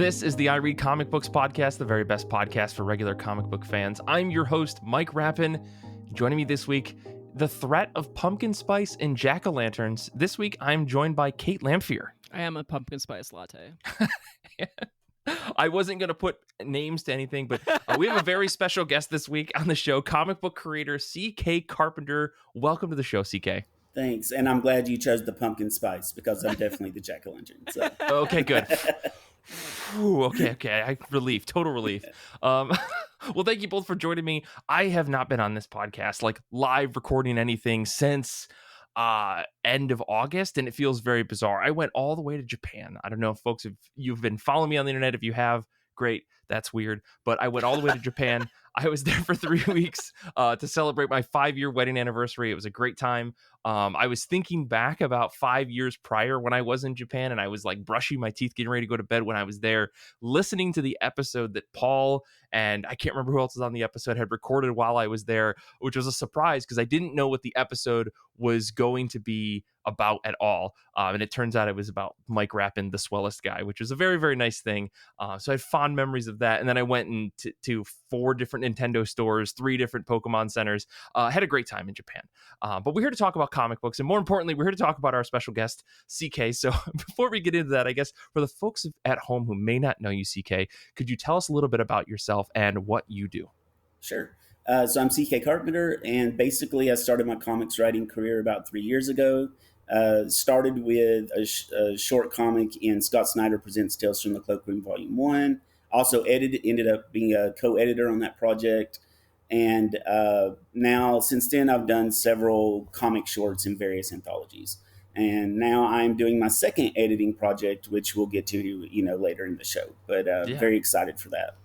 This is the I Read Comic Books podcast, the very best podcast for regular comic book fans. I'm your host, Mike Rapin. Joining me this week, the threat of pumpkin spice and jack-o'-lanterns. This week, I'm joined by Kait Lamphere. I am a pumpkin spice latte. I wasn't going to put names to anything, but we have a very special guest this week on the show, comic book creator CK Carpenter. Welcome to the show, CK. Thanks, and I'm glad you chose the pumpkin spice because I'm definitely the jack-o'-lantern. So. Okay, good. Whew, okay. Total relief. Well, thank you both for joining me. I have not been on this podcast, like live recording anything since end of August, and it feels very bizarre. I went all the way to Japan. I don't know if folks, if you've been following me on the internet, if you have, great. That's weird. But I went all the way to Japan. I was there for 3 weeks to celebrate my 5-year wedding anniversary. It was a great time. I was thinking back about 5 years prior when I was in Japan, and I was like brushing my teeth, getting ready to go to bed when I was there, listening to the episode that Paul and I can't remember who else was on the episode had recorded while I was there, which was a surprise because I didn't know what the episode was going to be about at all. And it turns out it was about Mike Rapin, the swellest guy, which was a very, very nice thing. So I had fond memories of that. And then I went to 4 different Nintendo stores, 3 different Pokemon centers. Had a great time in Japan. But we're here to talk about comic books. And more importantly, we're here to talk about our special guest, CK. So before we get into that, I guess for the folks at home who may not know you, CK, could you tell us a little bit about yourself and what you do? Sure. So I'm CK Carpenter, and basically I started my comics writing career about 3 years ago. Started with a short comic in Scott Snyder Presents Tales from the Cloakroom Volume 1. Also ended up being a co-editor on that project. And now, since then, I've done several comic shorts in various anthologies. And now I'm doing my second editing project, which we'll get to, later in the show. But very excited for that.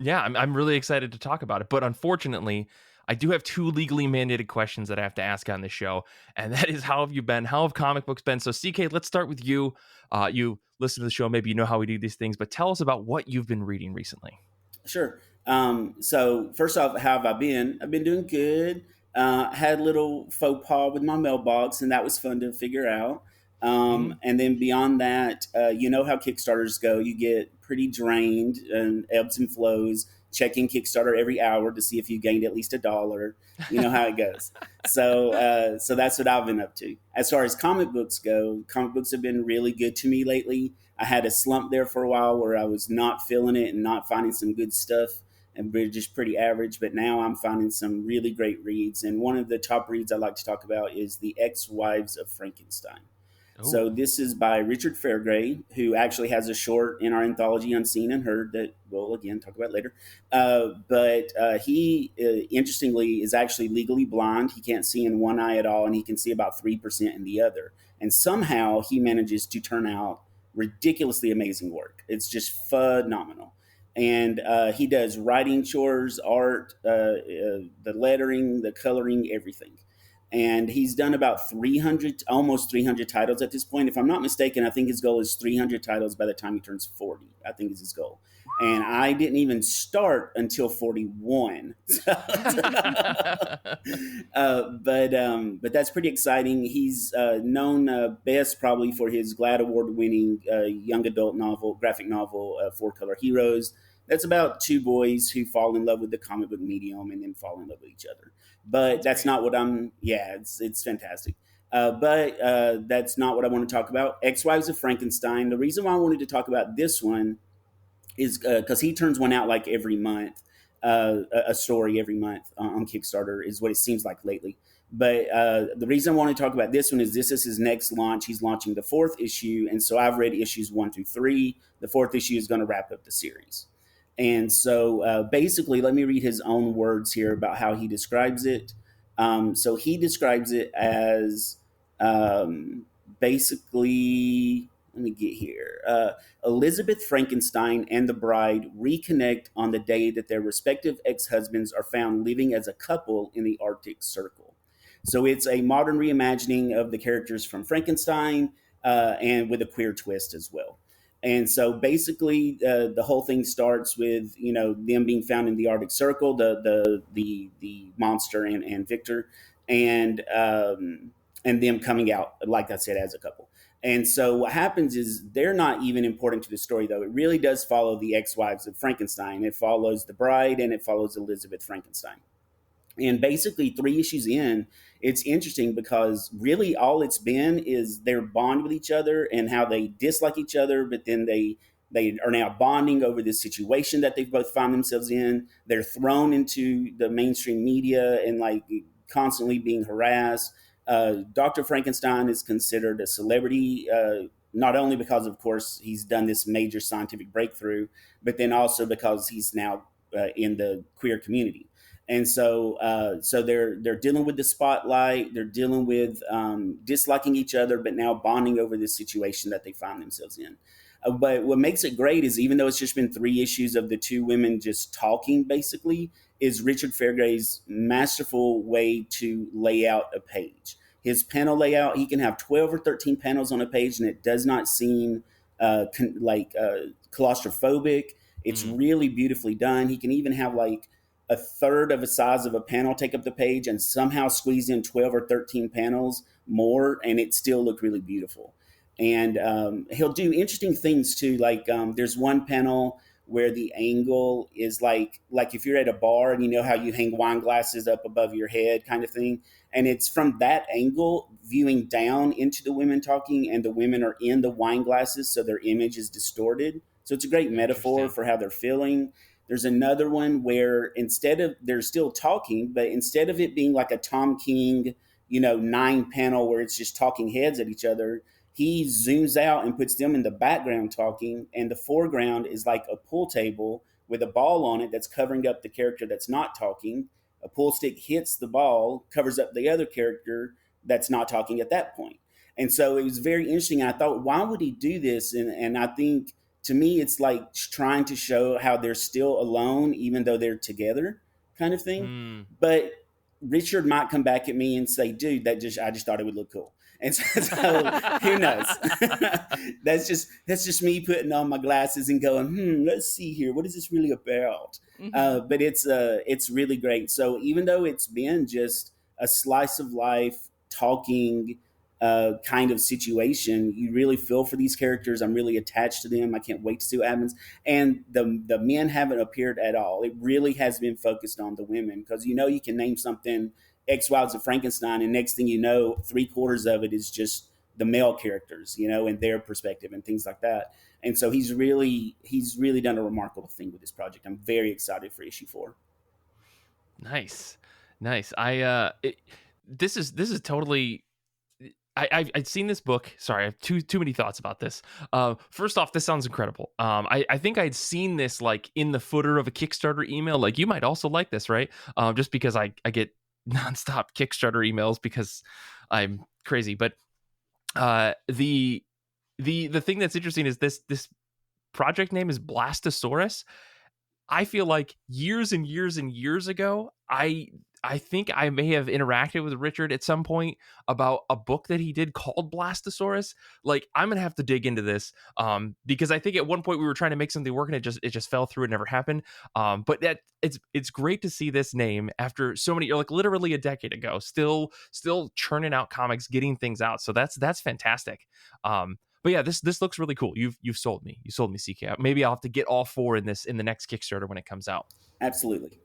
Yeah, I'm really excited to talk about it. But unfortunately, I do have 2 legally mandated questions that I have to ask on this show. And that is, how have you been? How have comic books been? So CK, let's start with you. You listen to the show. Maybe you know how we do these things. But tell us about what you've been reading recently. Sure. So first off, how have I been? I've been doing good. Had a little faux pas with my mailbox, and that was fun to figure out. And then beyond that, you know how Kickstarters go. You get pretty drained and ebbs and flows, checking Kickstarter every hour to see if you gained at least $1. You know how it goes. So that's what I've been up to. As far as comic books go, comic books have been really good to me lately. I had a slump there for a while where I was not feeling it and not finding some good stuff, and we're just pretty average. But now I'm finding some really great reads. And one of the top reads I like to talk about is the Ex-Wives of Frankenstein. So this is by Richard Fairgray, who actually has a short in our anthology, Unseen and Heard, that we'll, again, talk about later. But he, interestingly, is actually legally blind. He can't see in one eye at all, and he can see about 3% in the other. And somehow he manages to turn out ridiculously amazing work. It's just phenomenal. And he does writing chores, art, the lettering, the coloring, everything. And he's done about almost 300 titles at this point. If I'm not mistaken, I think his goal is 300 titles by the time he turns 40, I think is his goal. And I didn't even start until 41. But that's pretty exciting. He's known best probably for his GLAAD Award-winning young adult graphic novel, 4-Color Heroes. That's about 2 boys who fall in love with the comic book medium and then fall in love with each other. But that's not what it's fantastic. But that's not what I want to talk about. Ex-Wives of Frankenstein. The reason why I wanted to talk about this one is because he turns one out like every month, a story every month on Kickstarter is what it seems like lately. But the reason I want to talk about this one is this is his next launch. He's launching the 4th issue. And so I've read issues 1 through 3. The 4th issue is going to wrap up the series. And so basically, let me read his own words here about how he describes it. So he describes it as basically, let me get here. Elizabeth Frankenstein and the bride reconnect on the day that their respective ex-husbands are found living as a couple in the Arctic Circle. So it's a modern reimagining of the characters from Frankenstein and with a queer twist as well. And so basically, the whole thing starts with them being found in the Arctic Circle, the monster and Victor, and them coming out, like I said, as a couple. And so what happens is they're not even important to the story, though. It really does follow the Ex-Wives of Frankenstein. It follows the bride and it follows Elizabeth Frankenstein. And basically 3 issues in, it's interesting because really all it's been is their bond with each other and how they dislike each other, but then they are now bonding over this situation that they've both found themselves in. They're thrown into the mainstream media and like constantly being harassed. Dr. Frankenstein is considered a celebrity, not only because, of course, he's done this major scientific breakthrough, but then also because he's now in the queer community. And so they're dealing with the spotlight. They're dealing with disliking each other, but now bonding over this situation that they find themselves in. But what makes it great is even though it's just been 3 issues of the 2 women just talking, basically, is Richard Fairgrave's masterful way to lay out a page. His panel layout, he can have 12 or 13 panels on a page, and it does not seem claustrophobic. It's really beautifully done. He can even have like a third of the size of a panel take up the page and somehow squeeze in 12 or 13 panels more, and it still look really beautiful. And he'll do interesting things too. Like there's one panel where the angle is like if you're at a bar and you know how you hang wine glasses up above your head kind of thing. And it's from that angle viewing down into the women talking, and the women are in the wine glasses, so their image is distorted. So it's a great metaphor for how they're feeling. There's another one where instead of, they're still talking, but instead of it being like a Tom King, 9 panel where it's just talking heads at each other, he zooms out and puts them in the background talking, and the foreground is like a pool table with a ball on it that's covering up the character that's not talking. A pool stick hits the ball, covers up the other character that's not talking at that point. And so it was very interesting. I thought, why would he do this? And I think, to me, it's like trying to show how they're still alone, even though they're together, kind of thing. But Richard might come back at me and say, dude, I just thought it would look cool. And so who knows? That's just me putting on my glasses and going, let's see here. What is this really about? But it's really great. So even though it's been just a slice of life talking kind of situation, you really feel for these characters. I'm really attached to them. I can't wait to see what happens. And the men haven't appeared at all. It really has been focused on the women, because you can name something Ex-Wives of Frankenstein, and next thing you know, 3/4 of it is just the male characters, and their perspective and things like that. And so he's really done a remarkable thing with this project. I'm very excited for issue 4. Nice. This is totally. I'd seen this book. Sorry, I have too many thoughts about this. First off, this sounds incredible. I think I'd seen this like in the footer of a Kickstarter email. Like, you might also like this, right? Just because I get nonstop Kickstarter emails because I'm crazy. But the thing that's interesting is this project name is Blastosaurus. I feel like years and years and years ago, I think I may have interacted with Richard at some point about a book that he did called Blastosaurus. Like, I'm gonna have to dig into this because I think at one point we were trying to make something work and it just fell through. It never happened. But that it's great to see this name after so many, like literally a decade ago, still churning out comics, getting things out. So that's fantastic. But yeah, this looks really cool. You've sold me. You sold me, CK. Maybe I'll have to get all 4 in the next Kickstarter when it comes out. Absolutely.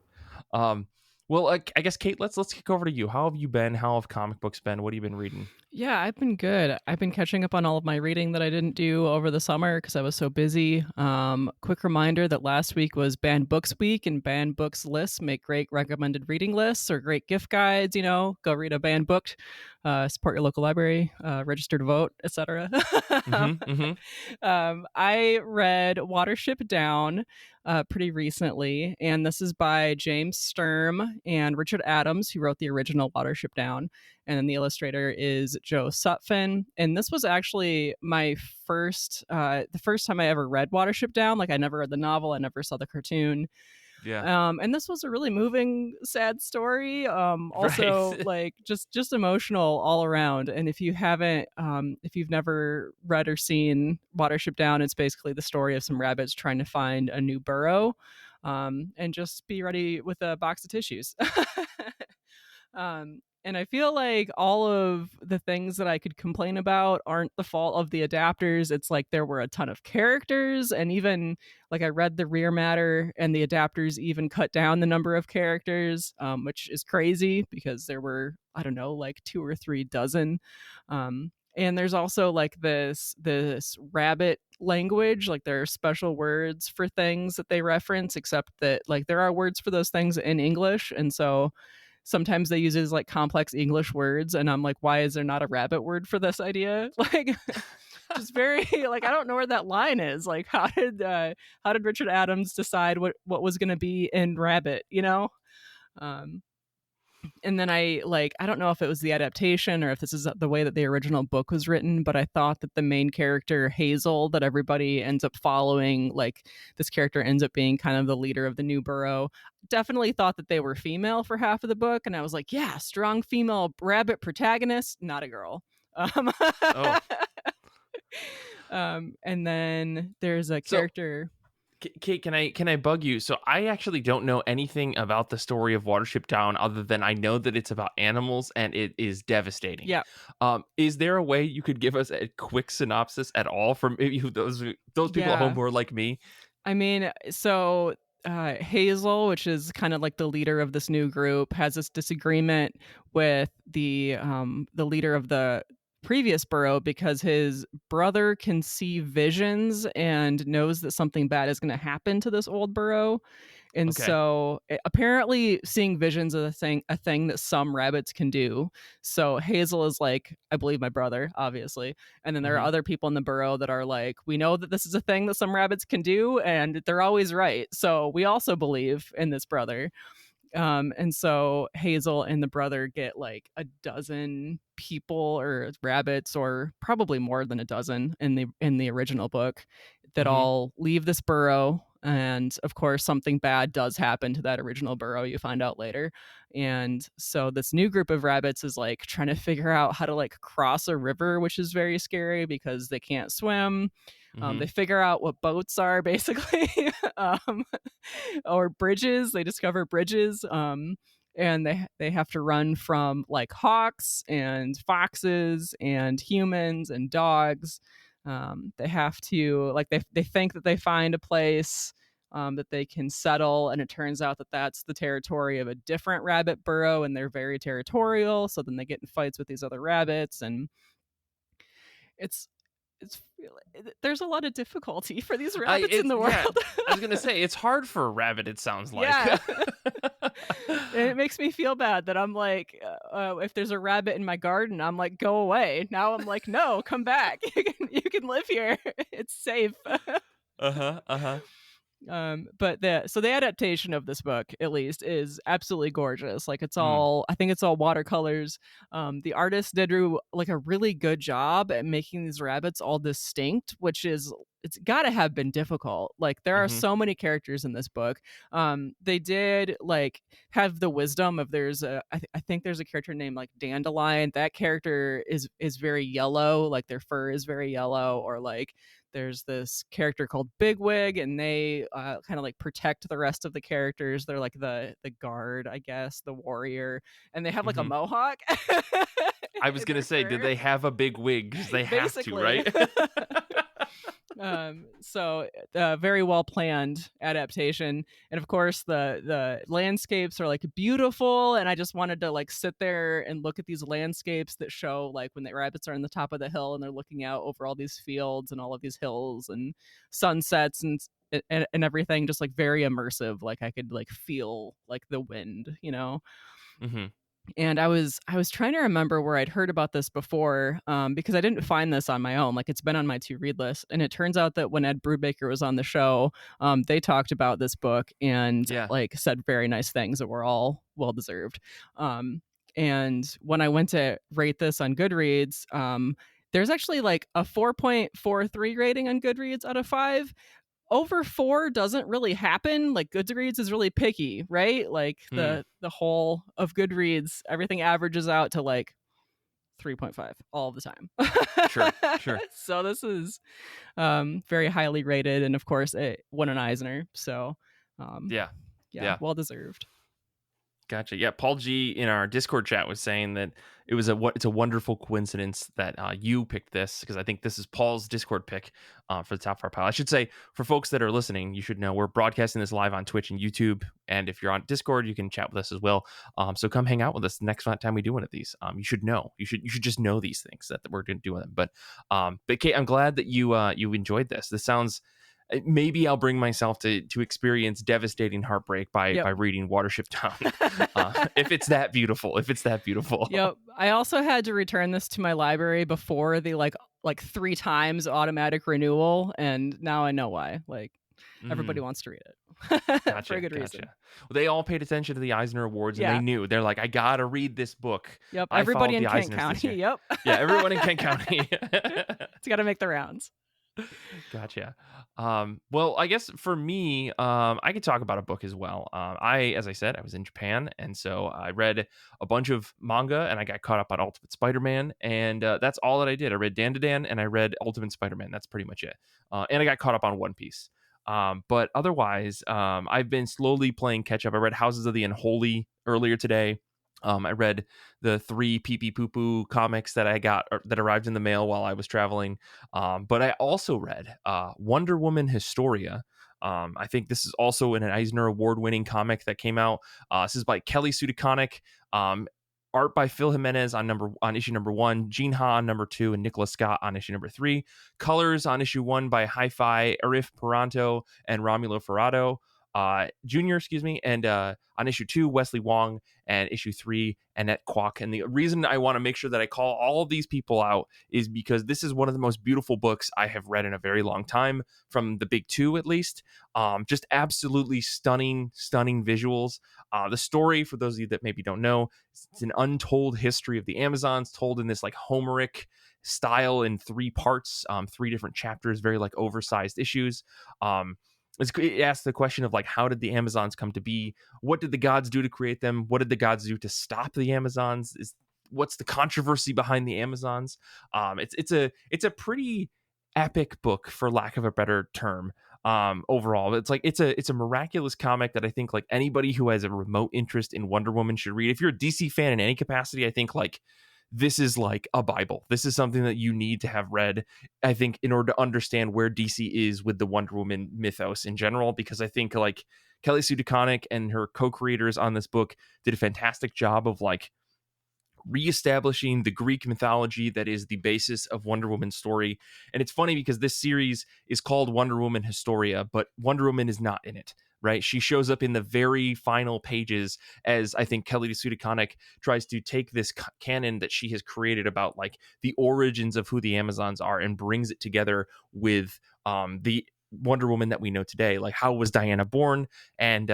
Well, I guess, Kait, let's kick over to you. How have you been? How have comic books been? What have you been reading? Yeah, I've been good. I've been catching up on all of my reading that I didn't do over the summer because I was so busy. Quick reminder that last week was Banned Books Week, and banned books lists make great recommended reading lists or great gift guides. Go read a banned book, support your local library, register to vote, etc. I read Watership Down pretty recently, and this is by James Sturm and Richard Adams, who wrote the original Watership Down, and then the illustrator is Joe Sutphin. And this was actually my the first time I ever read Watership Down. Like, I never read the novel, I never saw the cartoon. Yeah. And this was a really moving, sad story. Also, Right. like just emotional all around. And if you've never read or seen Watership Down, it's basically the story of some rabbits trying to find a new burrow. And just be ready with a box of tissues. And I feel like all of the things that I could complain about aren't the fault of the adapters. It's like there were a ton of characters, and even like I read the rear matter, and the adapters even cut down the number of characters, which is crazy because there were, I don't know, like 2 or 3 dozen. And there's also like this rabbit language, like there are special words for things that they reference, except that like there are words for those things in English, and so sometimes they use it as like complex English words, and I'm like, why is there not a rabbit word for this idea? Like, just very like I don't know where that line is. Like, how did Richard Adams decide what was going to be in rabbit? You know. And then I don't know if it was the adaptation or if this is the way that the original book was written, but I thought that the main character Hazel that everybody ends up following, like this character ends up being kind of the leader of the new borough. Definitely thought that they were female for half of the book, and I was like, yeah, strong female rabbit protagonist, not a girl. Oh. And then there's a character. Kait, can I bug you? So I actually don't know anything about the story of Watership Down other than I know that it's about animals and it is devastating. Yeah. Is there a way you could give us a quick synopsis at all from maybe those people at home who are like me? I mean, so Hazel, which is kind of like the leader of this new group, has this disagreement with the leader of the previous borough because his brother can see visions and knows that something bad is going to happen to this old borough. And so apparently seeing visions is a thing that some rabbits can do. So Hazel is like, I believe my brother, obviously. And then there are other people in the borough that are like, we know that this is a thing that some rabbits can do, and they're always right. So we also believe in this brother. And so Hazel and the brother get like a dozen people or rabbits, or probably more than a dozen in the original book, that all leave this borough. And of course, something bad does happen to that original borough, you find out later. And so this new group of rabbits is like trying to figure out how to like cross a river, which is very scary because they can't swim. They figure out what boats are, basically, or bridges. They discover bridges, and they have to run from like hawks and foxes and humans and dogs. They have to they think that they find a place that they can settle, and it turns out that that's the territory of a different rabbit burrow, and they're very territorial. So then they get in fights with these other rabbits, and it's there's a lot of difficulty for these rabbits in the world. Yeah, I was gonna say it's hard for a rabbit. It sounds like. Yeah. And it makes me feel bad that I'm like, if there's a rabbit in my garden, I'm like, go away. Now I'm like, no, come back. You can live here. It's safe. But the adaptation of this book, at least, is absolutely gorgeous. Like it's all, I think it's all watercolors. The artist did like a really good job at making these rabbits all distinct, which is, it's gotta have been difficult. Like there are so many characters in this book. They did like have the wisdom of I think there's a character named like Dandelion. That character is very yellow, like their fur is very yellow. Or like there's this character called Bigwig, and they kind of like protect the rest of the characters. They're like the guard, I guess, the warrior, and they have like a mohawk. I was gonna say, did they have a big wig? Because they have to, right? So very well planned adaptation, and of course the landscapes are like beautiful, and I just wanted to like sit there and look at these landscapes that show like when the rabbits are on the top of the hill and they're looking out over all these fields and all of these hills and sunsets and everything, just like very immersive. Like I could like feel like the wind, you know. And I was trying to remember where I'd heard about this before, because I didn't find this on my own. Like it's been on my to read list, and it turns out that when Ed Brubaker was on the show, they talked about this book and like said very nice things that were all well deserved. And when I went to rate this on Goodreads, there's actually like a 4.43 rating on Goodreads out of 5. Over 4 doesn't really happen. Like Goodreads is really picky, right? Like the whole of Goodreads, everything averages out to like 3.5 all the time. Sure. So this is very highly rated, and of course it won an Eisner. So yeah, well deserved. Gotcha. Yeah, Paul G in our Discord chat was saying that it's a wonderful coincidence that you picked this, because I think this is Paul's Discord pick for the top of our pile. I should say, for folks that are listening, you should know we're broadcasting this live on Twitch and YouTube, and if you're on Discord, you can chat with us as well. So come hang out with us the next time we do one of these. You should know. You should just know these things that we're going to do with them. But Kait, I'm glad that you enjoyed this. This sounds. Maybe I'll bring myself to experience devastating heartbreak by reading Watership Down. If it's that beautiful. Yep. I also had to return this to my library before the like 3 times automatic renewal, and now I know why. Like, everybody wants to read it. Gotcha, for a good reason. Well, they all paid attention to the Eisner Awards, and they knew. They're like, I gotta read this book. Yep. Everybody in Kent County. Yep. Yeah, everyone in Kent County. It's got to make the rounds. Gotcha. Well, I guess for me, I could talk about a book as well. As I said, I was in Japan, and so I read a bunch of manga, and I got caught up on Ultimate Spider-Man, and that's all that I did. I read Dan to Dan, and I read Ultimate Spider-Man. That's pretty much it. And I got caught up on One Piece. But otherwise, I've been slowly playing catch up. I read Houses of the Unholy earlier today. I read the 3 Pee Pee Poo Poo comics that I got that arrived in the mail while I was traveling. But I also read Wonder Woman Historia. I think this is also an Eisner Award-winning comic that came out. This is by Kelly Sue DeConnick. Art by Phil Jimenez on issue number 1, Gene Ha on number 2, and Nicholas Scott on issue number 3. Colors on issue 1 by Hi-Fi, Arif Paranto, and Romulo Ferrado. Junior, and on issue 2, Wesley Wong, and issue 3, Annette Kwok. And the reason I want to make sure that I call all of these people out is because this is one of the most beautiful books I have read in a very long time, from the big 2 at least. Just absolutely stunning visuals. The story, for those of you that maybe don't know, it's an untold history of the Amazons, told in this like Homeric style in 3 parts, 3 different chapters, very like oversized issues. It asks the question of like, how did the Amazons come to be? What did the gods do to create them? What did the gods do to stop the Amazons? What's the controversy behind the Amazons? It's a pretty epic book, for lack of a better term. Overall, it's a miraculous comic that I think like anybody who has a remote interest in Wonder Woman should read. If you're a DC fan in any capacity, I think like this is like a Bible. This is something that you need to have read, I think, in order to understand where DC is with the Wonder Woman mythos in general, because I think like Kelly Sue DeConnick and her co-creators on this book did a fantastic job of like reestablishing the Greek mythology that is the basis of Wonder Woman's story. And it's funny because this series is called Wonder Woman Historia, but Wonder Woman is not in it. Right, she shows up in the very final pages as I think Kelly Sue DeConnick tries to take this canon that she has created about like the origins of who the Amazons are and brings it together with the Wonder Woman that we know today. Like, how was Diana born? And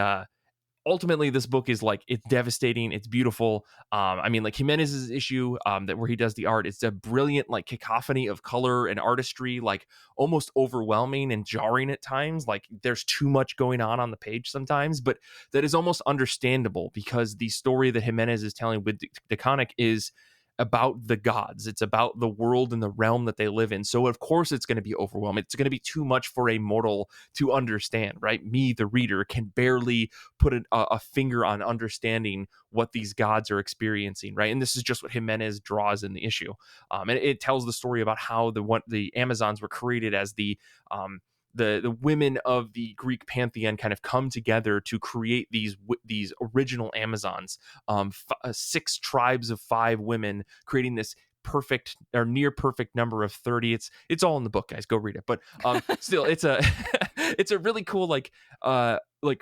ultimately, this book is like, it's devastating. It's beautiful. I mean, like Jimenez's issue that where he does the art, it's a brilliant like cacophony of color and artistry, like almost overwhelming and jarring at times. Like there's too much going on the page sometimes, but that is almost understandable because the story that Jimenez is telling with DeConnick is about the gods. It's about the world and the realm that they live in. So of course it's going to be overwhelming. It's going to be too much for a mortal to understand, right? Me, the reader, can barely put a finger on understanding what these gods are experiencing, right? And this is just what Jimenez draws in the issue. And it tells the story about how the Amazons were created as the women of the Greek pantheon kind of come together to create these original Amazons, 6 tribes of 5 women, creating this perfect or near perfect number of 30. It's all in the book, guys. Go read it. But still, it's a it's a really cool like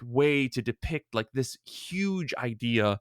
way to depict like this huge idea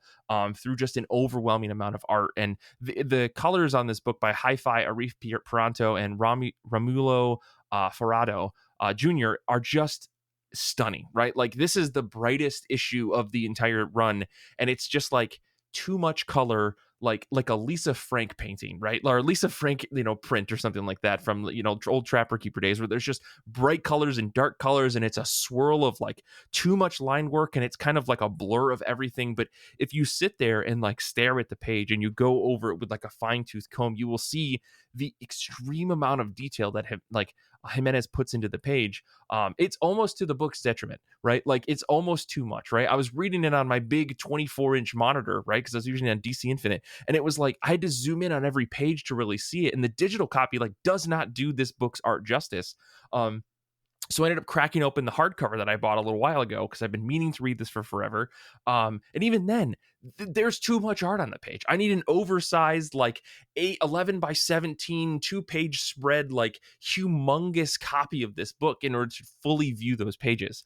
through just an overwhelming amount of art. And the colors on this book by Hi-Fi, Arif Paranto, and Romulo Ferrado Jr. are just stunning, right? Like this is the brightest issue of the entire run, and it's just like too much color, like a Lisa Frank painting, right? Or Lisa Frank, print or something like that from, old Trapper Keeper days, where there's just bright colors and dark colors, and it's a swirl of like too much line work, and it's kind of like a blur of everything. But if you sit there and like stare at the page and you go over it with like a fine-tooth comb, you will see the extreme amount of detail that Jimenez puts into the page, it's almost to the book's detriment, right? Like it's almost too much, right? I was reading it on my big 24-inch monitor, right? Because I was using it on DC Infinite, and it was like I had to zoom in on every page to really see it, and the digital copy like does not do this book's art justice. So I ended up cracking open the hardcover that I bought a little while ago because I've been meaning to read this for forever. And even then, there's too much art on the page. I need an oversized, like 11 by 17, 2-page spread, like humongous copy of this book in order to fully view those pages.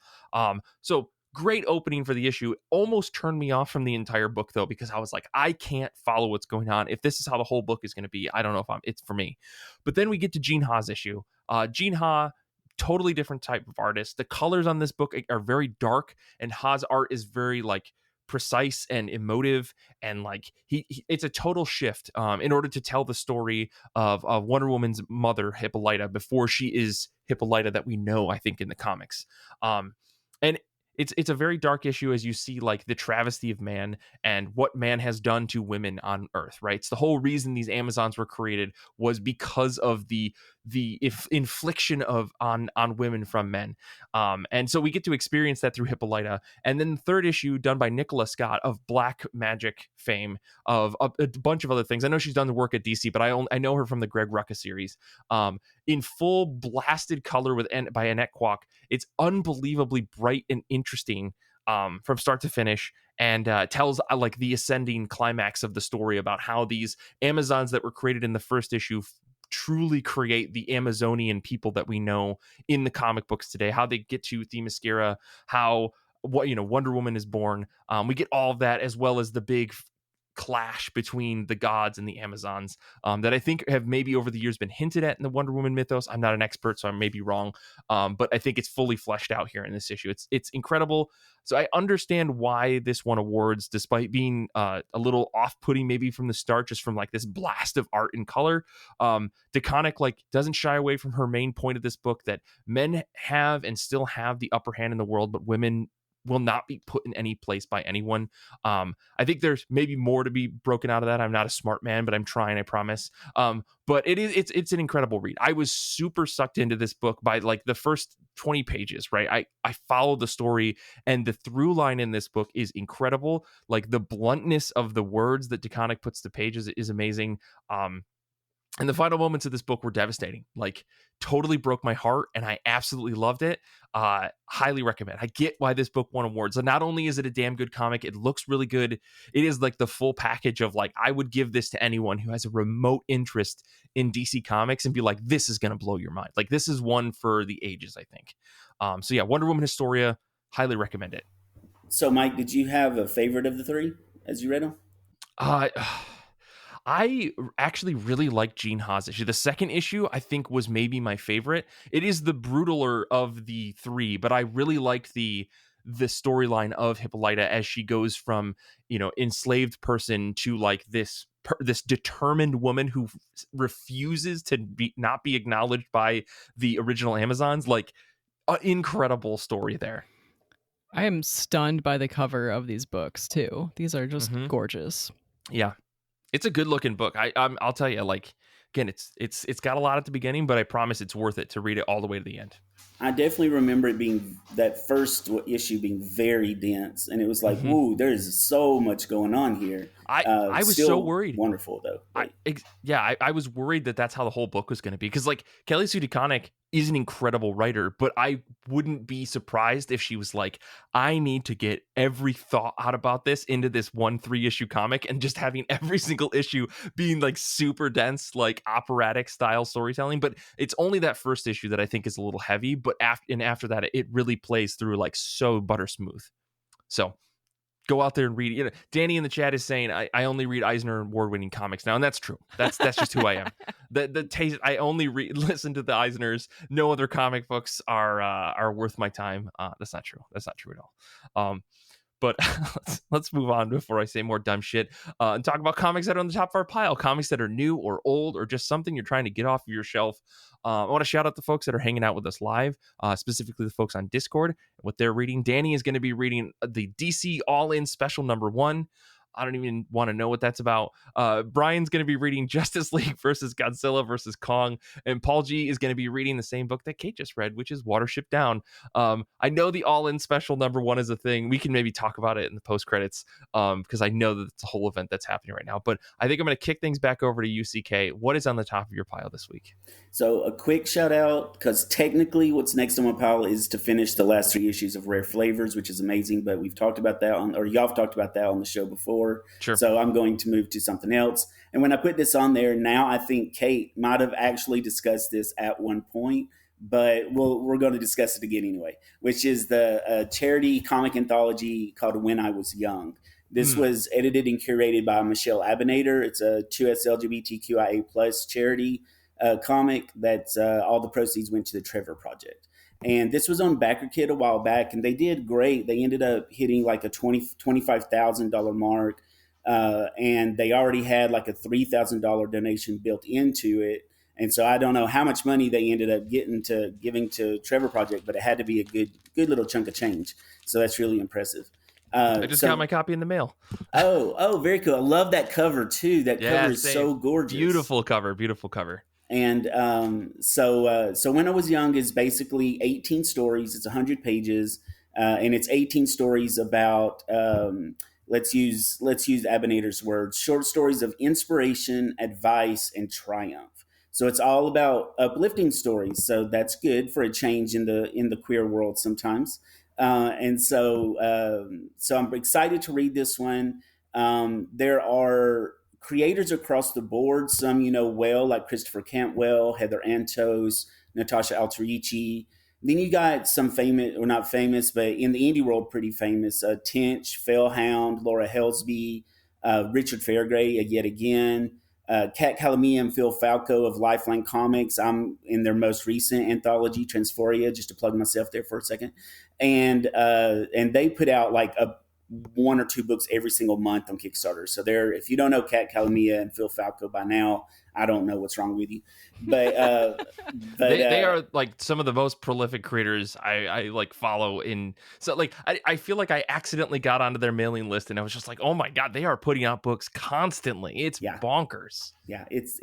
So great opening for the issue. Almost turned me off from the entire book though, because I was like, I can't follow what's going on. If this is how the whole book is going to be, I don't know if it's for me. But then we get to Gene Ha's issue. Gene Ha, totally different type of artist. The colors on this book are very dark, and Ha's art is very like precise and emotive, and like it's a total shift in order to tell the story of Wonder Woman's mother, Hippolyta, before she is Hippolyta that we know, I think, in the comics. And it's a very dark issue as you see like the travesty of man and what man has done to women on Earth, right? It's the whole reason these Amazons were created was because of the infliction of on women from men. And so we get to experience that through Hippolyta. And then the third issue done by Nicola Scott of Black Magic fame, of a bunch of other things. I know she's done the work at DC, but I know her from the Greg Rucka series. In full blasted color by Annette Kwok. It's unbelievably bright and interesting from start to finish, and tells like the ascending climax of the story about how these Amazons that were created in the first issue truly create the Amazonian people that we know in the comic books today, how they get to Themyscira, how Wonder Woman is born. We get all of that, as well as the big clash between the gods and the Amazons that I think have maybe over the years been hinted at in the Wonder Woman mythos. I'm not an expert, so I may be wrong, but I think it's fully fleshed out here in this issue. It's incredible. So I understand why this won awards, despite being a little off-putting maybe from the start, just from like this blast of art and color. DeConnick like doesn't shy away from her main point of this book, that men have and still have the upper hand in the world, but women will not be put in any place by anyone. I think there's maybe more to be broken out of that. I'm not a smart man, but I'm trying, I promise. But it's an incredible read. I was super sucked into this book by like the first 20 pages, right? I followed the story, and the through line in this book is incredible. Like the bluntness of the words that DeConnick puts to pages is amazing. And the final moments of this book were devastating, like totally broke my heart, and I absolutely loved it. Highly recommend. I get why this book won awards. And not only is it a damn good comic, it looks really good. It is like the full package of like, I would give this to anyone who has a remote interest in DC Comics and be like, this is going to blow your mind. Like this is one for the ages, I think. So yeah, Wonder Woman Historia, highly recommend it. So Mike, did you have a favorite of the three as you read them? I actually really like Gene Ha's issue. The second issue, I think, was maybe my favorite. It is the brutaler of the three, but I really liked the storyline of Hippolyta as she goes from, enslaved person to like this determined woman who refuses to not be acknowledged by the original Amazons. Like, an incredible story there. I am stunned by the cover of these books too. These are just gorgeous. Yeah. It's a good looking book. I'll tell you, like, again, it's got a lot at the beginning, but I promise it's worth it to read it all the way to the end. I definitely remember it being that first issue being very dense, and it was like, woo, there is so much going on here. I was so worried. Wonderful though. I was worried that that's how the whole book was going to be, because like Kelly Sue DeConnick is an incredible writer, but I wouldn't be surprised if she was like, I need to get every thought out about this into this 1 3-issue comic, and just having every single issue being like super dense, like operatic style storytelling. But it's only that first issue that I think is a little heavy, but after that, it really plays through like so butter smooth. So go out there and read. Danny in the chat is saying I only read Eisner award-winning comics now, and that's true. That's just who I am. The taste. I only listen to the Eisners. No other comic books are worth my time. That's not true. That's not true at all. But let's move on before I say more dumb shit and talk about comics that are on the top of our pile, comics that are new or old or just something you're trying to get off of your shelf. I want to shout out the folks that are hanging out with us live, specifically the folks on Discord, what they're reading. Danny is going to be reading the DC All-In Special #1. I don't even want to know what that's about. Brian's going to be reading Justice League versus Godzilla versus Kong, and Paul G is going to be reading the same book that Kait just read, which is Watership Down. I know the all-in special #1 is a thing. We can maybe talk about it in the post-credits, because I know that it's a whole event that's happening right now. But I think I'm going to kick things back over to you, CK. What is on the top of your pile this week? So a quick shout out, because technically what's next on my pile is to finish the last 3 issues of Rare Flavors, which is amazing, but we've talked about that or y'all have talked about that on the show before. Sure. So I'm going to move to something else. And when I put this on there, now I think Kait might have actually discussed this at one point, but we're going to discuss it again anyway, which is the charity comic anthology called When I Was Young. This was edited and curated by Michelle Abinader. It's a 2S LGBTQIA plus charity comic that all the proceeds went to the Trevor Project. And this was on Backer Kid a while back, and they did great. They ended up hitting like a $25,000 mark, and they already had like a $3,000 donation built into it. And so I don't know how much money they ended up giving to Trevor Project, but it had to be a good little chunk of change. So that's really impressive. I just got my copy in the mail. Oh, very cool. I love that cover too. That cover is so gorgeous. Beautiful cover. And so When I Was Young is basically 18 stories. It's 100 pages, and it's 18 stories about, let's use Abinader's words, short stories of inspiration, advice, and triumph. So it's all about uplifting stories. So that's good for a change in the queer world sometimes. And so I'm excited to read this one. There are creators across the board, some you know well, like Christopher Cantwell, Heather Antos, Natasha Alterici. Then you got some famous, or not famous, but in the indie world pretty famous, Tinch, Fellhound, Laura Helsby, Richard Fairgray, yet again, Kat Calamia and Phil Falco of Lifeline Comics. I'm in their most recent anthology, Transphoria, just to plug myself there for a second. And they put out like a 1 or 2 books every single month on Kickstarter. So if you don't know Kat Calamia and Phil Falco by now, I don't know what's wrong with you. But they are like some of the most prolific creators I like follow in. So like I feel like I accidentally got onto their mailing list and I was just like, oh my God, they are putting out books constantly. It's bonkers. Yeah, it's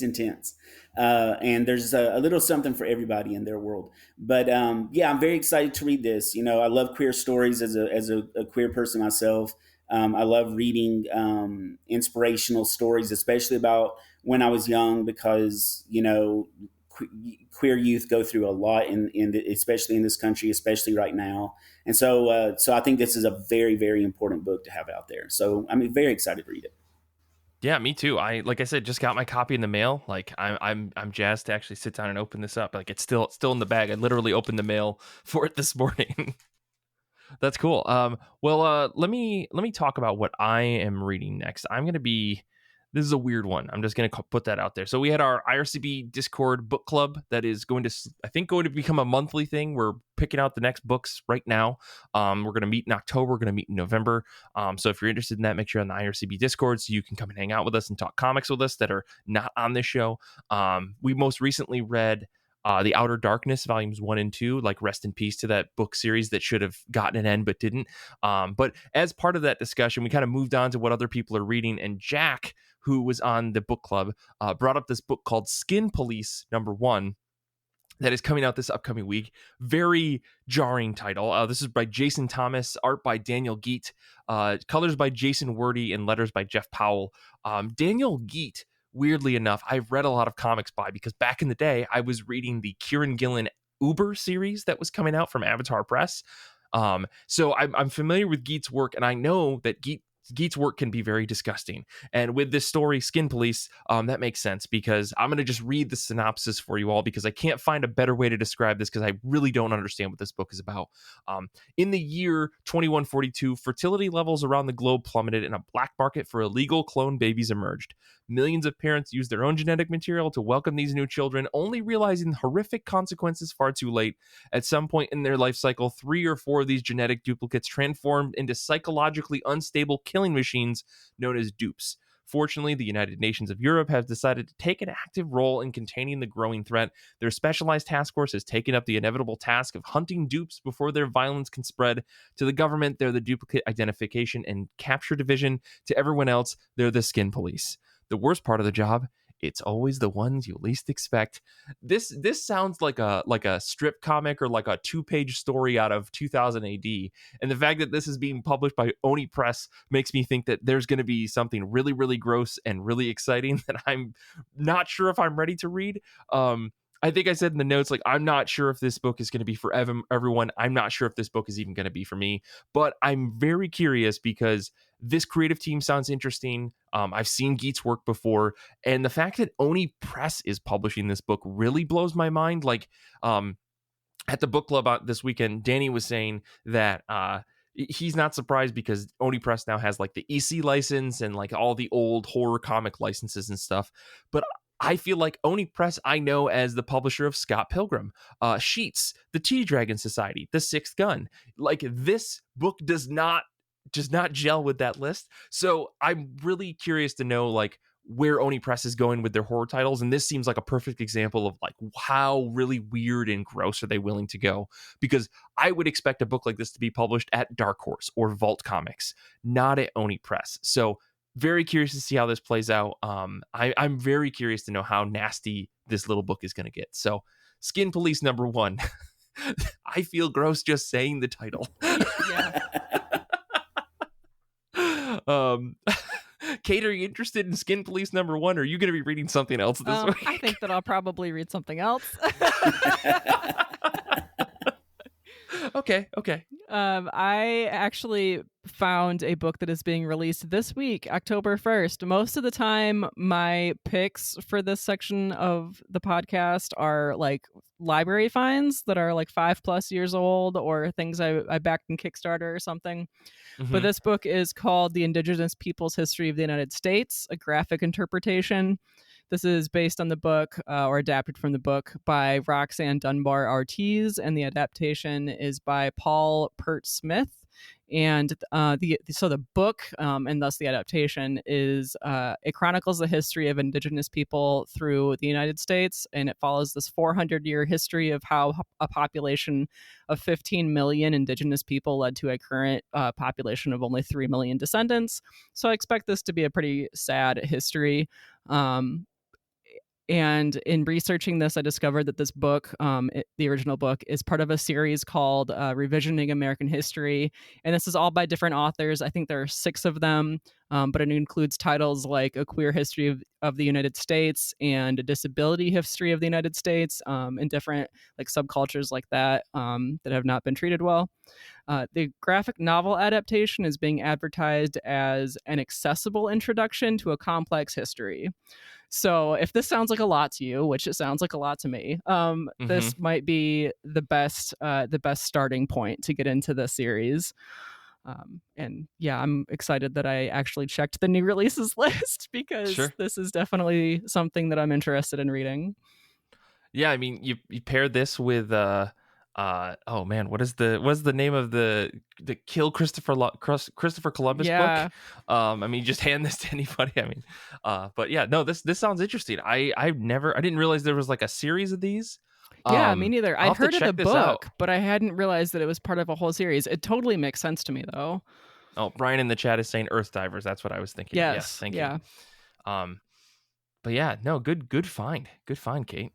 intense. And there's a little something for everybody in their world. But I'm very excited to read this. You know, I love queer stories as a queer person myself. I love reading inspirational stories, especially about when I was young, because, you know, queer youth go through a lot especially in this country, especially right now. And so I think this is a very, very important book to have out there. So I'm very excited to read it. Yeah, me too. Like I said, just got my copy in the mail. Like I'm jazzed to actually sit down and open this up. Like it's still in the bag. I literally opened the mail for it this morning. That's cool. Let me talk about what I am reading next. This is a weird one. I'm just going to put that out there. So we had our IRCB Discord book club that is going to become a monthly thing. We're picking out the next books right now. We're going to meet in October. We're going to meet in November. So if you're interested in that, make sure you're on the IRCB Discord so you can come and hang out with us and talk comics with us that are not on this show. We most recently read The Outer Darkness, volumes 1 and 2, like rest in peace to that book series that should have gotten an end but didn't. But as part of that discussion, we kind of moved on to what other people are reading, and Jack, who was on the book club, brought up this book called Skin Police #1 that is coming out this upcoming week. Very jarring title. This is by Jason Thomas, art by Daniel Geet, colors by Jason Wordy, and letters by Jeff Powell. Daniel Geet, weirdly enough, I've read a lot of comics by, because back in the day, I was reading the Kieran Gillen Uber series that was coming out from Avatar Press. So I'm familiar with Geet's work, and I know that Geet's work can be very disgusting. And with this story, Skin Police, that makes sense, because I'm going to just read the synopsis for you all, because I can't find a better way to describe this, because I really don't understand what this book is about. In the year 2142, fertility levels around the globe plummeted and a black market for illegal clone babies emerged. Millions of parents used their own genetic material to welcome these new children, only realizing horrific consequences far too late. At some point in their life cycle, 3 or 4 of these genetic duplicates transformed into psychologically unstable killing machines known as dupes. Fortunately, the United Nations of Europe has decided to take an active role in containing the growing threat. Their specialized task force has taken up the inevitable task of hunting dupes before their violence can spread. To the government, they're the duplicate identification and capture division. To everyone else, they're the skin police. The worst part of the job, it's always the ones you least expect. This sounds like a strip comic or like a 2-page story out of 2000 AD. And the fact that this is being published by Oni Press makes me think that there's going to be something really, really gross and really exciting that I'm not sure if I'm ready to read. I think I said in the notes, like, I'm not sure if this book is going to be for everyone. I'm not sure if this book is even going to be for me, but I'm very curious because this creative team sounds interesting. I've seen Geet's work before, and the fact that Oni Press is publishing this book really blows my mind. Like, at the book club this weekend, Danny was saying that he's not surprised because Oni Press now has like the EC license and like all the old horror comic licenses and stuff. But I feel like Oni Press I know as the publisher of Scott Pilgrim, Sheets, the Tea Dragon Society, The Sixth Gun. Like, this book does not gel with that list. So I'm really curious to know like where Oni Press is going with their horror titles, and this seems like a perfect example of like how really weird and gross are they willing to go, because I would expect a book like this to be published at Dark Horse or Vault Comics, not at Oni Press. So very curious to see how this plays out. I'm very curious to know how nasty this little book is going to get. So Skin Police #1. I feel gross just saying the title. Yeah. Kait, are you interested in Skin Police #1, or are you going to be reading something else this week? I think that I'll probably read something else. Okay. I actually found a book that is being released this week, October 1st. Most of the time, my picks for this section of the podcast are like library finds that are like 5+ years old, or things I backed in Kickstarter or something. Mm-hmm. But this book is called The Indigenous People's History of the United States, a graphic interpretation. This is based on the book, or adapted from the book, by Roxanne Dunbar Ortiz, and the adaptation is by Paul Pert Smith. And the book, and thus the adaptation, is it chronicles the history of Indigenous people through the United States, and it follows this 400-year history of how a population of 15 million Indigenous people led to a current population of only 3 million descendants. So I expect this to be a pretty sad history. And in researching this, I discovered that this book, the original book, is part of a series called Revisioning American History. And this is all by different authors. I think there are 6 of them, but it includes titles like A Queer History of the United States and A Disability History of the United States, and different like subcultures like that that have not been treated well. The graphic novel adaptation is being advertised as an accessible introduction to a complex history. So if this sounds like a lot to you, which it sounds like a lot to me, this might be the best starting point to get into the series. And yeah, I'm excited that I actually checked the new releases list, because this is definitely something that I'm interested in reading. Yeah, I mean, you paired this with oh man, what is the name of the Kill Christopher Columbus book? I mean, just hand this to anybody. I mean, but yeah, no, this sounds interesting. I didn't realize there was like a series of these. Yeah, me neither. I'd heard of the book, out. but I hadn't realized that it was part of a whole series. It totally makes sense to me, though. Oh, Brian in the chat is saying Earth Divers. That's what I was thinking. Yes, thank you. But yeah, no, good find, Kait.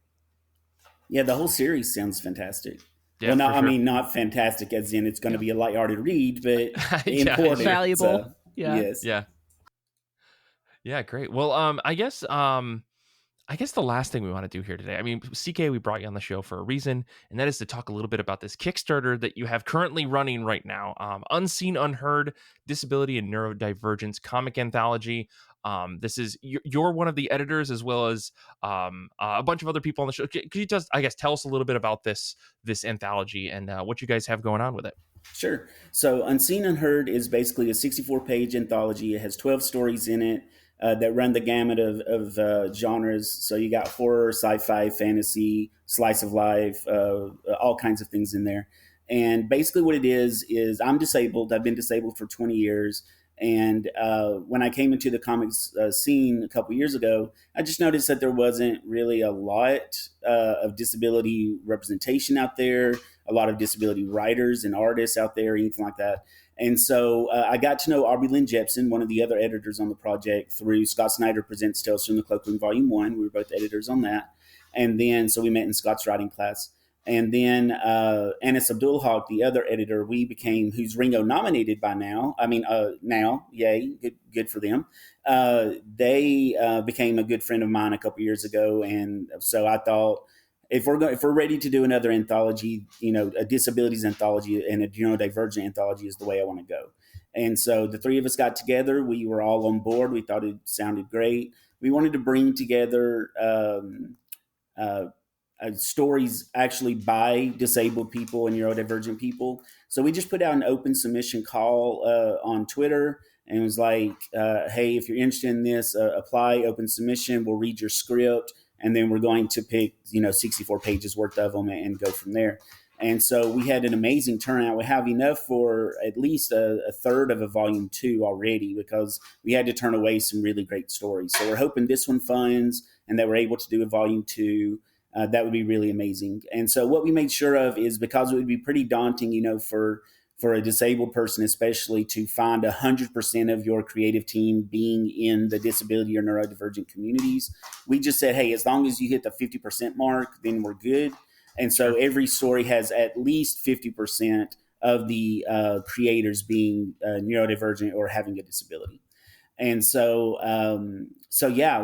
Yeah, the whole series sounds fantastic. Yeah, well, sure. I mean, not fantastic as in it's going to be a lighthearted read, but important, valuable. So, yes. Yeah, great. Well, I guess the last thing we want to do here today, I mean, CK, we brought you on the show for a reason, and that is to talk a little bit about this Kickstarter that you have currently running right now. Unseen, Unheard, Disability and Neurodivergence Comic Anthology. This is, you're one of the editors, as well as a bunch of other people on the show. Could you just, I guess, tell us a little bit about this anthology and what you guys have going on with it? Sure. So Unseen, Unheard is basically a 64-page anthology. It has 12 stories in it that run the gamut of genres. So you got horror, sci-fi, fantasy, slice of life, all kinds of things in there. And basically what it is I'm disabled. I've been disabled for 20 years. And when I came into the comics scene a couple years ago, I just noticed that there wasn't really a lot of disability representation out there, a lot of disability writers and artists out there, anything like that. And so I got to know Aubrey Lynn Jepson, one of the other editors on the project, through Scott Snyder Presents Tales from the Cloakroom Volume 1. We were both editors on that. And then, so we met in Scott's writing class. And then Anis Abdul Haq, the other editor, we became, who's Ringo nominated by now. Now, yay, good for them. They became a good friend of mine a couple years ago. And so I thought, if we're ready to do another anthology, a disabilities anthology and a neurodivergent anthology is the way I want to go. And so the three of us got together. We were all on board. We thought it sounded great. We wanted to bring together stories actually by disabled people and neurodivergent people. So we just put out an open submission call on Twitter, and it was like, hey, if you're interested in this, apply, open submission. We'll read your script, and then we're going to pick 64 pages worth of them and go from there. And so we had an amazing turnout. We have enough for at least a third of a volume 2 already, because we had to turn away some really great stories. So we're hoping this one funds and that we're able to do a volume 2. That would be really amazing. And so what we made sure of is, because it would be pretty daunting, for a disabled person especially, to find 100% of your creative team being in the disability or neurodivergent communities, we just said, hey, as long as you hit the 50% mark, then we're good. And so every story has at least 50% of the creators being neurodivergent or having a disability. And so,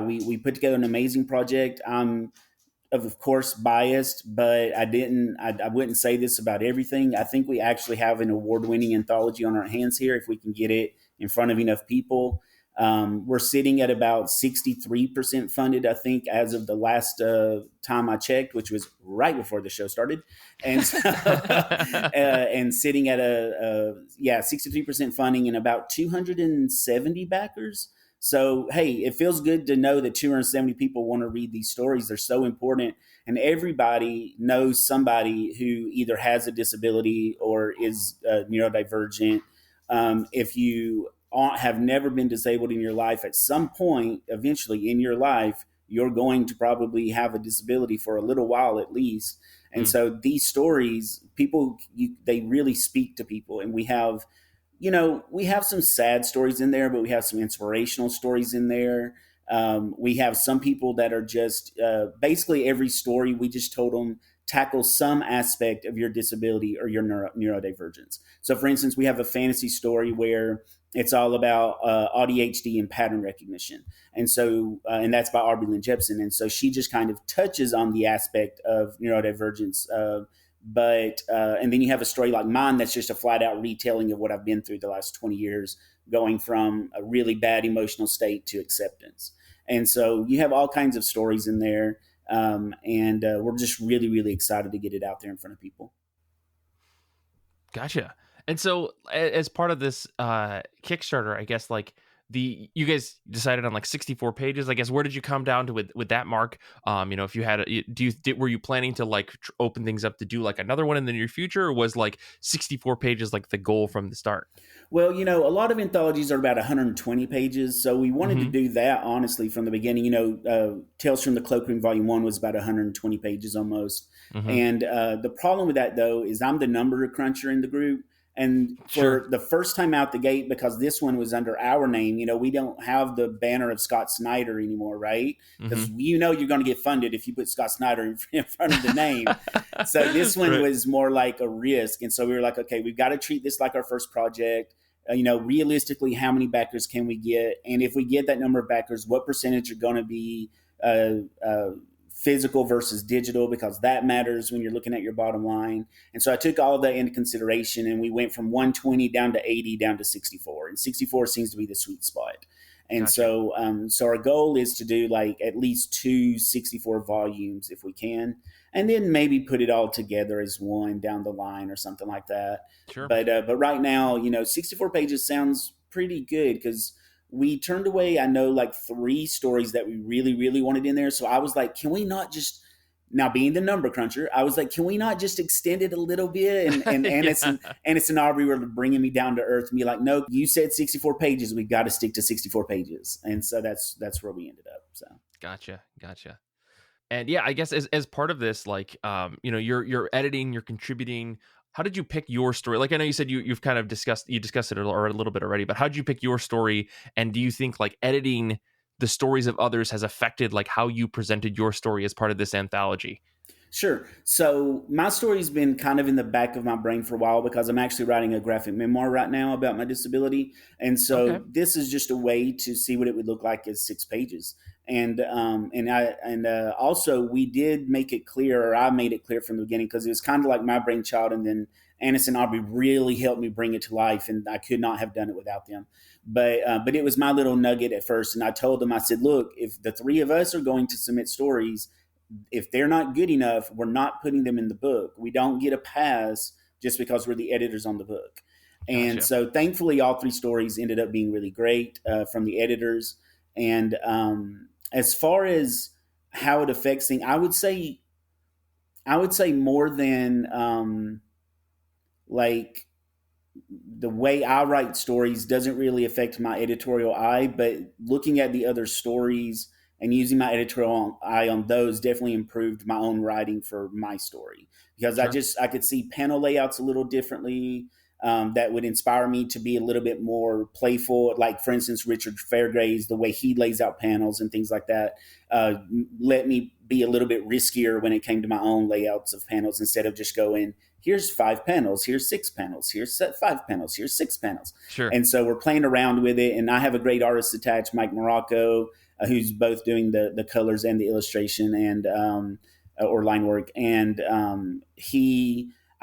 we put together an amazing project. I'm, of course, biased, but I wouldn't say this about everything. I think we actually have an award-winning anthology on our hands here if we can get it in front of enough people. We're sitting at about 63% funded, I think, as of the last time I checked, which was right before the show started. And so, and sitting at 63% funding and about 270 backers. So, hey, it feels good to know that 270 people want to read these stories. They're so important. And everybody knows somebody who either has a disability or is neurodivergent. If you have never been disabled in your life, at some point, eventually in your life, you're going to probably have a disability for a little while at least. And so these stories, they really speak to people. And we have some sad stories in there, but we have some inspirational stories in there. We have some people that are just basically every story we just told them tackles some aspect of your disability or your neurodivergence. So, for instance, we have a fantasy story where it's all about ADHD and pattern recognition. And so, and that's by Aubrey Lynn Jepson. And so she just kind of touches on the aspect of neurodivergence. And then you have a story like mine that's just a flat out retelling of what I've been through the last 20 years, going from a really bad emotional state to acceptance. And so you have all kinds of stories in there. And we're just really, really excited to get it out there in front of people. Gotcha. And so as part of this Kickstarter, I guess, like, you guys decided on like 64 pages. I guess, where did you come down to with that mark? If you had, were you planning to like open things up to do like another one in the near future, or was like 64 pages like the goal from the start? Well, a lot of anthologies are about 120 pages. So we wanted to do that, honestly, from the beginning. Tales from the Cloakroom Volume 1 was about 120 pages almost. And the problem with that, though, is I'm the number cruncher in the group. And for the first time out the gate, because this one was under our name, we don't have the banner of Scott Snyder anymore, right? Because you're going to get funded if you put Scott Snyder in front of the name. So this one was more like a risk. And so we were like, okay, we've got to treat this like our first project. Realistically, how many backers can we get? And if we get that number of backers, what percentage are going to be physical versus digital, because that matters when you're looking at your bottom line. And so I took all of that into consideration, and we went from 120 down to 80 down to 64, and 64 seems to be the sweet spot. And so our goal is to do like at least 2 64 volumes if we can, and then maybe put it all together as one down the line or something like that. But right now, 64 pages sounds pretty good, because we turned away, I know, like 3 stories that we really, really wanted in there. So I was like, can we not just Now, being the number cruncher, I was like, can we not just extend it a little bit? And Ennis and Aubrey were bringing me down to earth and be like, no, you said 64 pages. We've got to stick to 64 pages. And so that's where we ended up. So Gotcha. And yeah, I guess as part of this, like, you're editing, you're contributing. How did you pick your story? Like, I know you said you've kind of discussed it a little bit already, but how did you pick your story? And do you think like editing the stories of others has affected like how you presented your story as part of this anthology? Sure. So my story's been kind of in the back of my brain for a while because I'm actually writing a graphic memoir right now about my disability. And so this is just a way to see what it would look like as 6 pages. And also we did make it clear, or I made it clear from the beginning, because it was kind of like my brainchild, and then Annis and Aubrey really helped me bring it to life, and I could not have done it without them. But it was my little nugget at first, and I told them, I said, look, if the 3 of us are going to submit stories, if they're not good enough, we're not putting them in the book. We don't get a pass just because we're the editors on the book. And Gotcha. so thankfully all 3 stories ended up being really great from the editors. And as far as how it affects things, I would say more than like the way I write stories doesn't really affect my editorial eye, but looking at the other stories and using my editorial eye on those definitely improved my own writing for my story, because I could see panel layouts a little differently. That would inspire me to be a little bit more playful. Like, for instance, Richard Fairgraves, the way he lays out panels and things like that, let me be a little bit riskier when it came to my own layouts of panels, instead of just going, here's 5 panels, here's 6 panels, here's 5 panels, here's 6 panels. Sure. And so we're playing around with it. And I have a great artist attached, Mike Morocco, who's both doing the colors and the illustration and or line work. And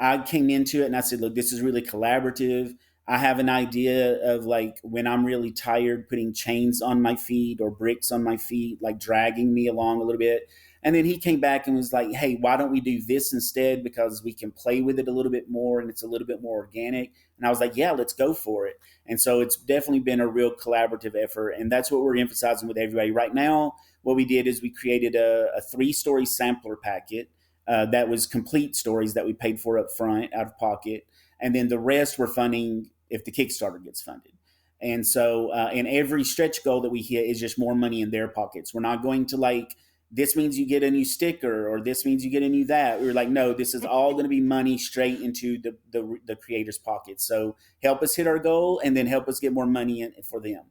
I came into it and I said, look, this is really collaborative. I have an idea of, like, when I'm really tired, putting chains on my feet or bricks on my feet, like dragging me along a little bit. And then he came back and was like, hey, why don't we do this instead? Because we can play with it a little bit more and it's a little bit more organic. And I was like, yeah, let's go for it. And so it's definitely been a real collaborative effort. And that's what we're emphasizing with everybody. Right now, what we did is we created a 3-story sampler packet that was complete stories that we paid for up front out of pocket. And then the rest we're funding if the Kickstarter gets funded. And so and every stretch goal that we hit is just more money in their pockets. We're not going to, like, this means you get a new sticker or this means you get a new that. We were like, no, this is all going to be money straight into the creator's pockets. So help us hit our goal and then help us get more money in for them.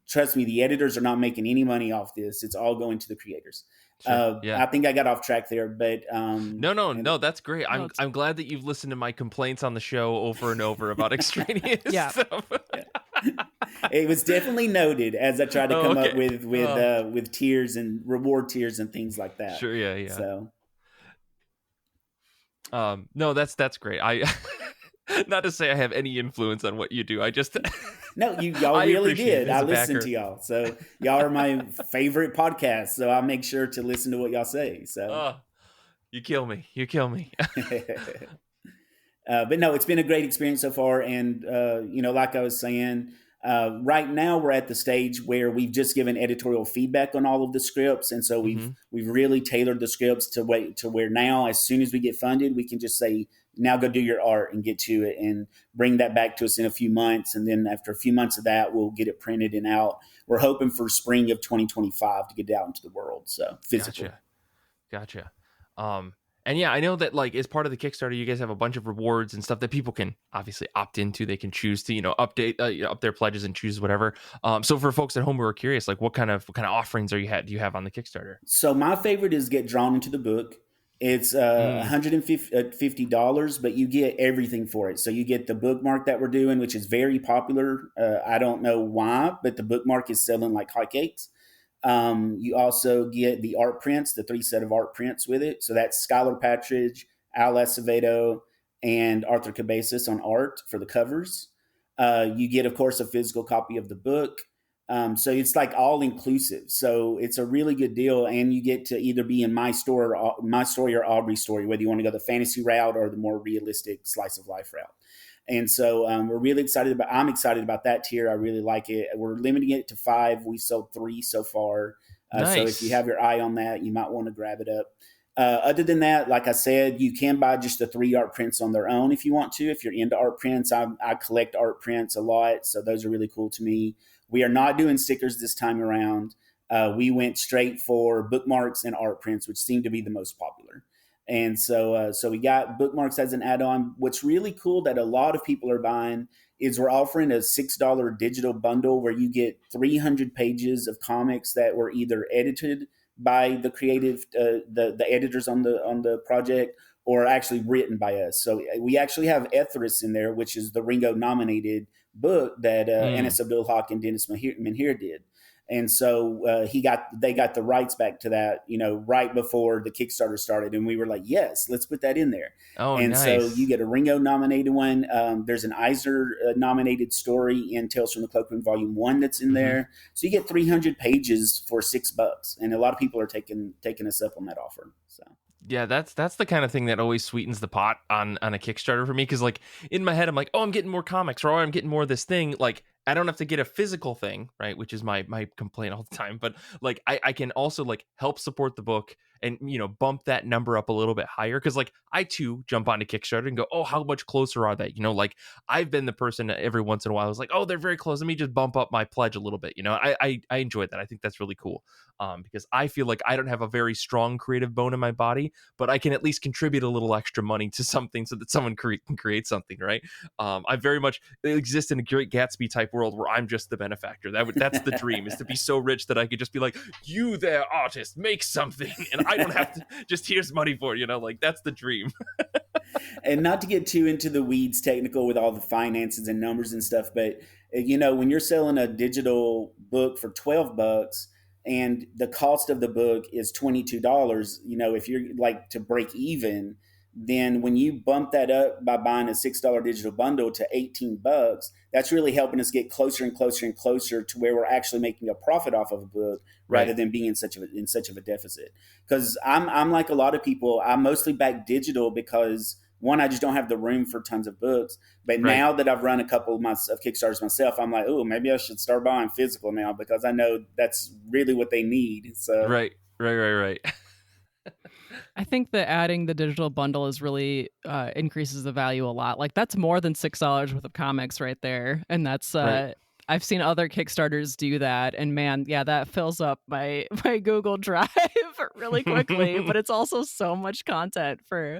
Trust me, the editors are not making any money off this. It's all going to the creators. Sure. Yeah. I think I got off track there, but no, that's great. I'm glad that you've listened to my complaints on the show over and over about extraneous stuff. It was definitely noted as I tried to come up with tiers and reward tiers and things like that. Sure, yeah. So, no, that's great. I not to say I have any influence on what you do. I just no, y'all really did. I listened to y'all, so y'all are my favorite podcast. So I make sure to listen to what y'all say. So you kill me. But no, it's been a great experience so far. And, like I was saying, right now we're at the stage where we've just given editorial feedback on all of the scripts. And so we've really tailored the scripts to where now, as soon as we get funded, we can just say, now go do your art and get to it and bring that back to us in a few months. And then after a few months of that, we'll get it printed and out. We're hoping for spring of 2025 to get it out into the world. So physically. Gotcha. And yeah, I know that, like, as part of the Kickstarter, you guys have a bunch of rewards and stuff that people can obviously opt into. They can choose to, update up their pledges and choose whatever. So for folks at home who are curious, like, what kind of offerings do you have on the Kickstarter? So my favorite is get drawn into the book. It's $150, but you get everything for it. So you get the bookmark that we're doing, which is very popular. I don't know why, but the bookmark is selling like hotcakes. You also get the art prints, the 3 set of art prints with it. So that's Skylar Patridge, Al Acevedo, and Arthur Cabezas on art for the covers. You get, of course, a physical copy of the book. So it's like all inclusive. So it's a really good deal. And you get to either be in my story or Aubrey's story, whether you want to go the fantasy route or the more realistic slice of life route. And so we're really I'm excited about that tier. I really like it. We're limiting it to 5. We sold 3 so far. So Nice. if you have your eye on that, you might want to grab it up. Other than that, like I said, you can buy just the 3 art prints on their own if you want to. If you're into art prints, I collect art prints a lot, so those are really cool to me. We are not doing stickers this time around. We went straight for bookmarks and art prints, which seem to be the most popular. And so we got bookmarks as an add-on. What's really cool that a lot of people are buying is we're offering a $6 digital bundle where you get 300 pages of comics that were either edited by the creative, the editors on the project, or actually written by us. So we actually have Ethris in there, which is the Ringo nominated book that Anis Abdul Haq and Dennis Menhir did. And so they got the rights back to that, right before the Kickstarter started. And we were like, yes, let's put that in there. Oh, and nice. So you get a Ringo nominated one. There's an Eisner nominated story in Tales from the Cloakroom Volume 1 that's in there. So you get 300 pages for $6. And a lot of people are taking us up on that offer. So. Yeah, that's the kind of thing that always sweetens the pot on a Kickstarter for me, because like in my head I'm like, oh, I'm getting more comics, or I'm getting more of this thing. Like I don't have to get a physical thing, right? Which is my complaint all the time. But like I can also like help support the book and bump that number up a little bit higher, because like I too jump onto Kickstarter and go, oh, how much closer are they? Like I've been the person that every once in a while is like, oh, they're very close, let me just bump up my pledge a little bit. I enjoy that. I think that's really cool, because I feel like I don't have a very strong creative bone in my body, but I can at least contribute a little extra money to something so that someone can create something, right? I very much exist in a Great Gatsby type world where I'm just the benefactor. That's the dream, is to be so rich that I could just be like, you there, artist, make something, and I don't have to just, here's money for it, like that's the dream. And not to get too into the weeds technical with all the finances and numbers and stuff, but when you're selling a digital book for $12 and the cost of the book is $22, if you're like to break even, then when you bump that up by buying a $6 digital bundle to $18, that's really helping us get closer and closer and closer to where we're actually making a profit off of a book, rather than being in such of a deficit. Because I'm like a lot of people, I mostly back digital because one, I just don't have the room for tons of books. But now that I've run a couple of Kickstarters myself, I'm like, oh, maybe I should start buying physical now, because I know that's really what they need. So right. I think that adding the digital bundle is really increases the value a lot. Like that's more than $6 worth of comics right there, and that's I've seen other Kickstarters do that, and man, yeah, that fills up my Google Drive really quickly. But it's also so much content for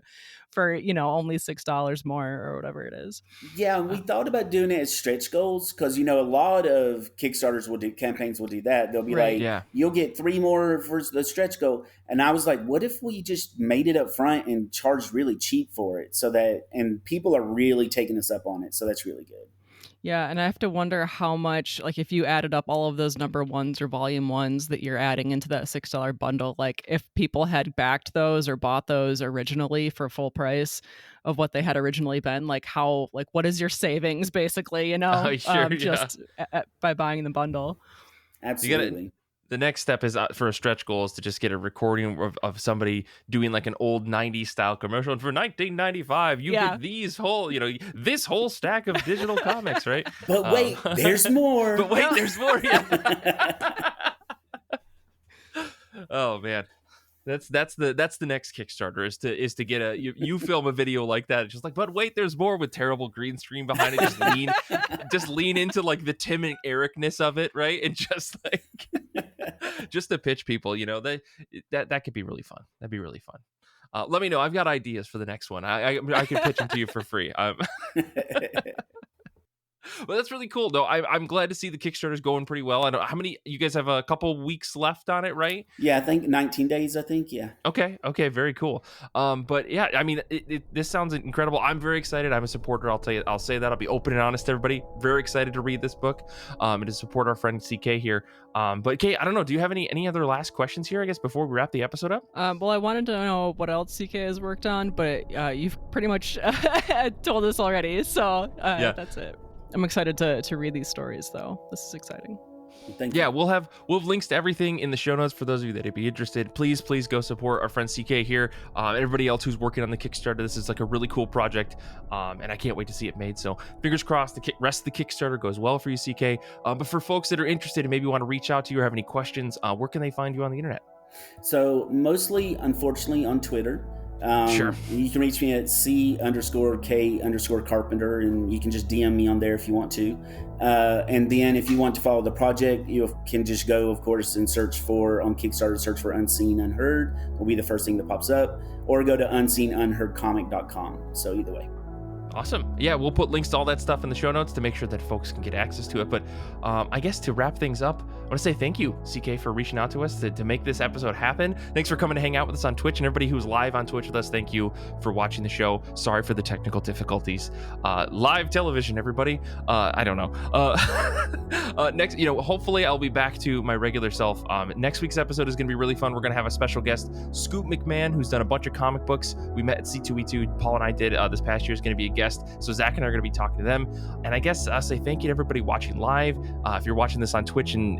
only $6 more or whatever it is. Yeah, we thought about doing it as stretch goals, because a lot of Kickstarters campaigns will do that. They'll be like, you'll get 3 more for the stretch goal. And I was like, what if we just made it up front and charged really cheap for it, and people are really taking us up on it. So that's really good. Yeah, and I have to wonder how much, like if you added up all of those number ones or volume ones that you're adding into that $6 bundle, like if people had backed those or bought those originally for full price of what they had originally been, like what is your savings basically, just by buying the bundle. Absolutely. The next step is for a stretch goal is to just get a recording of somebody doing like an old 90s style commercial. And for $19.95, you get these this whole stack of digital comics, right? But wait, there's more. But wait, there's more. Yeah. Oh man. That's the next Kickstarter is to get you film a video like that. It's just like, but wait, there's more, with terrible green screen behind it. Just lean into like the Tim and Ericness of it, right? And just like just to pitch people, that could be really fun. That'd be really fun. Let me know. I've got ideas for the next one. I could pitch them to you for free. Well, that's really cool, though. I'm glad to see the Kickstarter's going pretty well. I don't know how many you guys have. A couple weeks left on it, right? Yeah, I think 19 days. I think, yeah. Okay, very cool. But yeah, I mean, this sounds incredible. I'm very excited. I'm a supporter. I'll say that. I'll be open and honest to everybody. Very excited to read this book, and to support our friend CK here. But Kait, I don't know. Do you have any other last questions here? I guess before we wrap the episode up. Well, I wanted to know what else CK has worked on, but you've pretty much told us already. So that's it. I'm excited to read these stories, though. This is exciting. Thank Yeah, you. we'll have links to everything in the show notes for those of you that would be interested. Please go support our friend CK here. Everybody else who's working on the Kickstarter. This is like a really cool project, and I can't wait to see it made. So fingers crossed the rest of the Kickstarter goes well for you, CK. But for folks that are interested and maybe want to reach out to you or have any questions, where can they find you on the internet? So mostly, unfortunately, on Twitter. Sure. You can reach me at C_K_Carpenter, and you can just DM me on there if you want to. And then if you want to follow the project, you can just go, of course, and search for, on Kickstarter, search for Unseen Unheard. Will be the first thing that pops up. Or go to unseenunheardcomic.com. So either way. Awesome. Yeah, we'll put links to all that stuff in the show notes to make sure that folks can get access to it. But I guess to wrap things up, I want to say thank you, CK, for reaching out to us to make this episode happen. Thanks for coming to hang out with us on Twitch, and everybody who's live on Twitch with us, thank you for watching the show. Sorry for the technical difficulties. Live television, everybody. I don't know. Next, hopefully I'll be back to my regular self. Next week's episode is going to be really fun. We're going to have a special guest, Scoop McMahon, who's done a bunch of comic books. We met at C2E2. Paul and I did this past year. Is going to be a guest. So Zach and I are going to be talking to them. And I guess I'll say thank you to everybody watching live. If you're watching this on Twitch and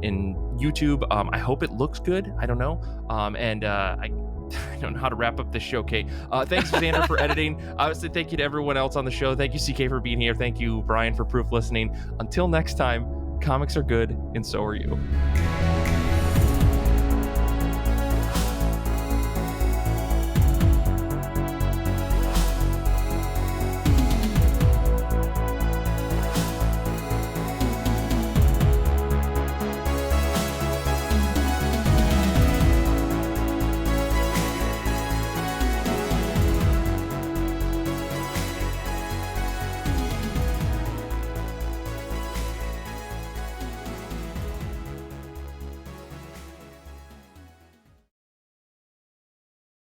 YouTube, I hope it looks good. I don't know. I don't know how to wrap up this show, Kait. Thanks, Zander, for editing. I would say thank you to everyone else on the show. Thank you, CK, for being here. Thank you, Brian, for proof listening. Until next time, comics are good, and so are you.